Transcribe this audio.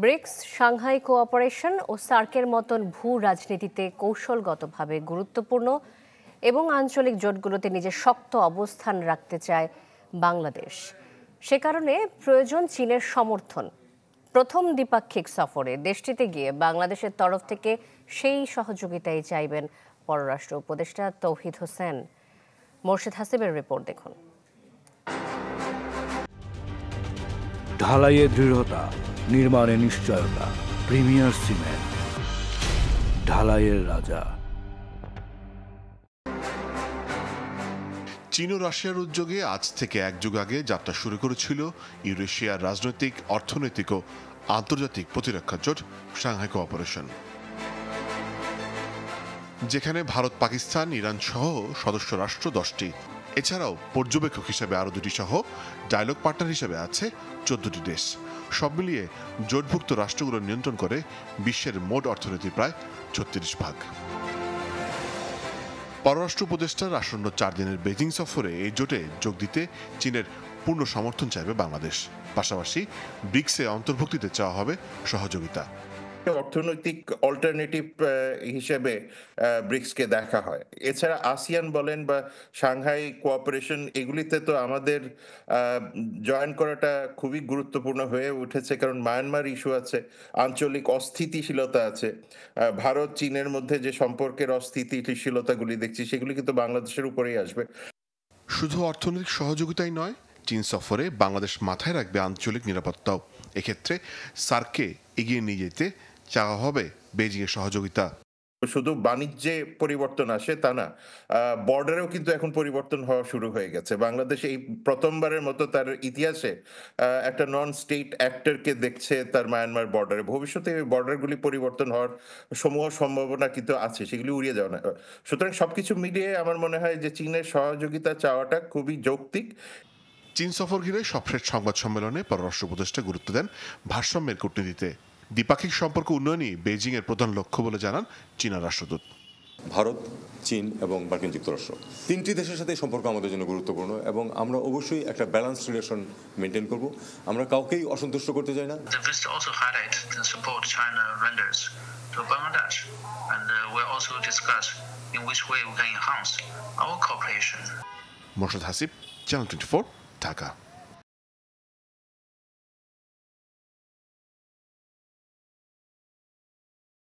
Bricks, Shanghai cooperation ও সার্কের মতন ভূ রাজনীতিতে কৌশলগতভাবে গুরুত্বপূর্ণ এবং আঞ্চলিক জোটগুলোতে নিজের শক্ত অবস্থান রাখতে চায় বাংলাদেশ। সে কারণে প্রয়োজন চীনের সমর্থন। প্রথম দ্বিপাক্ষিক সফরে দেশটিতে গিয়ে বাংলাদেশের তরফ থেকে সেই সহযোগিতাই চাইবেন পররাষ্ট্র উপদেষ্টা তৌহিদ হোসেন। মোর্শেদ হাসিবের রিপোর্ট দেখুন। ঢালাইয়ে দৃঢ়তা, নির্মাণে নিশ্চয়তা, প্রিমিয়ার সিমেন্ট, ঢালাইয়ের রাজা। চীন ও রাশিয়ার উদ্যোগে আজ থেকে এক যুগ আগে যাত্রা শুরু করেছিল ইউরেশিয়ার রাজনৈতিক, অর্থনৈতিক ও আন্তর্জাতিক প্রতিরক্ষা জোট সাংহাই কোঅপারেশন, যেখানে ভারত, পাকিস্তান, ইরান সহ সদস্য রাষ্ট্র 10টি। এছাড়াও পর্যবেক্ষক হিসেবে আরও 2টি সহ ডায়লগ পার্টনার হিসেবে আছে 14টি দেশ। সব মিলিয়ে জোটভুক্ত রাষ্ট্রগুলো নিয়ন্ত্রণ করে বিশ্বের মোট অর্থনীতির প্রায় 36%। পররাষ্ট্র উপদেষ্টার আসন্ন 4 দিনের বেজিং সফরে এই জোটে যোগ দিতে চীনের পূর্ণ সমর্থন চাইবে বাংলাদেশ। পাশাপাশি ব্রিক্সে অন্তর্ভুক্তিতে চাওয়া হবে সহযোগিতা। অর্থনৈতিক অল্টারনেটিভ হিসেবে ব্রিক্সকে দেখা হয়। এছাড়া আসিয়ান বলেন বা সাংহাই কোঅপারেশন, এগুলিতে তো আমাদের জয়েন করাটা খুবই গুরুত্বপূর্ণ হয়ে উঠেছে, কারণ মায়ানমার ইস্যু আছে, আঞ্চলিক অস্থিতিশীলতা আছে, ভারত চীনের মধ্যে যে সম্পর্কের অস্থিতিশীলতাগুলি দেখছি সেগুলি কিন্তু বাংলাদেশের উপরেই আসবে। শুধু অর্থনৈতিক সহযোগিতাই নয়, চীন সফরে বাংলাদেশ মাথায় রাখবে আঞ্চলিক নিরাপত্তাও। এক্ষেত্রে সার্ককে এগিয়ে নিয়ে যেতে চাওয়া হবে বেজিংয়ের সহযোগিতা। শুধু বাণিজ্যে পরিবর্তন আসে তা না, বর্ডারেও কিন্তু এখন পরিবর্তন হওয়া শুরু হয়ে গেছে। বাংলাদেশ এই প্রথমবারের মতো তার ইতিহাসে একটা নন স্টেট অ্যাক্টরকে দেখছে তার মায়ানমার বর্ডারে। ভবিষ্যতে এই বর্ডারগুলি পরিবর্তন হওয়ার সমূহ সম্ভাবনা কিন্তু আছে, সেগুলি উড়িয়ে যাওয়া না। সুতরাং সবকিছু মিলিয়ে আমার মনে হয় যে চীনের সহযোগিতা চাওয়াটা খুবই যৌক্তিক। চীন সফর ঘিরে সবশেষ সংবাদ সম্মেলনে পররাষ্ট্র উপদেষ্টা গুরুত্ব দেন ভারসাম্যের কূটনীতিতে। দ্বিপাক্ষিক সম্পর্ক উন্নয়নই বেজিং এর প্রধান লক্ষ্য বলে জানান চীনা রাষ্ট্রদূত। ভারত, চীন এবং মার্কিন যুক্তরাষ্ট্র 3টি দেশের সাথে সম্পর্ক আমাদের জন্য গুরুত্বপূর্ণ এবং আমরা অবশ্যই একটা ব্যালেন্স রিলেশন মেনটেন করব। আমরা কাউকেই অসন্তুষ্ট করতে চাই না। The visit also highlight the support China renders to Bangladesh, and we'll also discuss in which way we can enhance our cooperation. Morshed Hasib, channel 24, Dhaka.